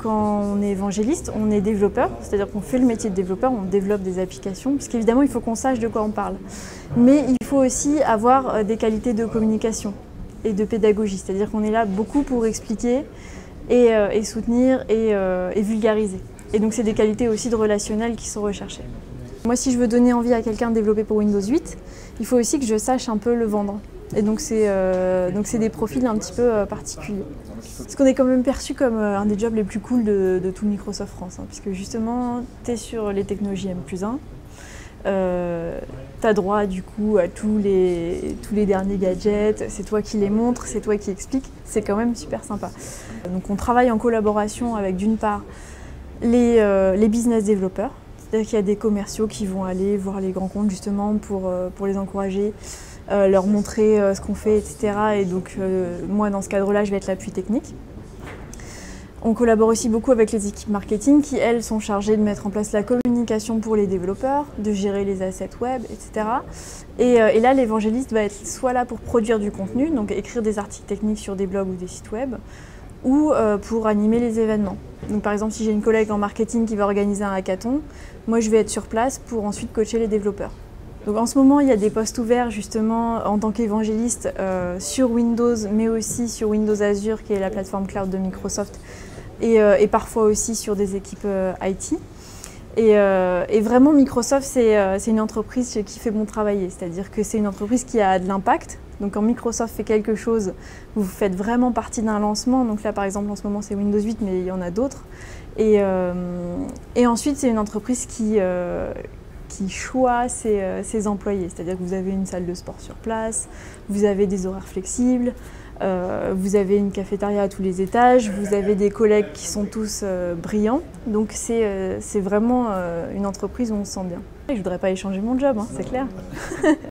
Quand on est évangéliste, on est développeur, c'est-à-dire qu'on fait le métier de développeur, on développe des applications, parce qu'évidemment il faut qu'on sache de quoi on parle. Mais il faut aussi avoir des qualités de communication et de pédagogie, c'est-à-dire qu'on est là beaucoup pour expliquer et soutenir et vulgariser. Et donc c'est des qualités aussi de relationnel qui sont recherchées. Moi, si je veux donner envie à quelqu'un de développer pour Windows 8, il faut aussi que je sache un peu le vendre. Et donc c'est des profils un petit peu particuliers. Parce qu'on est quand même perçu comme un des jobs les plus cool de tout Microsoft France, hein, puisque justement, tu es sur les technologies M+1, tu as droit du coup à tous les derniers gadgets, c'est toi qui les montres, c'est toi qui expliques, c'est quand même super sympa. Donc on travaille en collaboration avec d'une part les business développeurs, c'est-à-dire qu'il y a des commerciaux qui vont aller voir les grands comptes justement pour les encourager, leur montrer ce qu'on fait, etc. Et donc moi dans ce cadre-là, je vais être l'appui technique. On collabore aussi beaucoup avec les équipes marketing qui, elles, sont chargées de mettre en place la communication pour les développeurs, de gérer les assets web, etc. Et là, l'évangéliste va être soit là pour produire du contenu, donc écrire des articles techniques sur des blogs ou des sites web, ou pour animer les événements. Donc par exemple, si j'ai une collègue en marketing qui va organiser un hackathon, moi je vais être sur place pour ensuite coacher les développeurs. Donc en ce moment, il y a des postes ouverts justement en tant qu'évangéliste sur Windows, mais aussi sur Windows Azure, qui est la plateforme cloud de Microsoft, et parfois aussi sur des équipes IT. Et vraiment, Microsoft, c'est une entreprise qui fait bon travailler, c'est-à-dire que c'est une entreprise qui a de l'impact. Donc quand Microsoft fait quelque chose, vous faites vraiment partie d'un lancement. Donc là, par exemple, en ce moment, c'est Windows 8, mais il y en a d'autres. Et ensuite, c'est une entreprise qui choisit ses employés. C'est-à-dire que vous avez une salle de sport sur place, vous avez des horaires flexibles, vous avez une cafétéria à tous les étages, vous avez des collègues qui sont tous brillants. Donc c'est vraiment une entreprise où on se sent bien. Je ne voudrais pas échanger mon job, hein, c'est clair.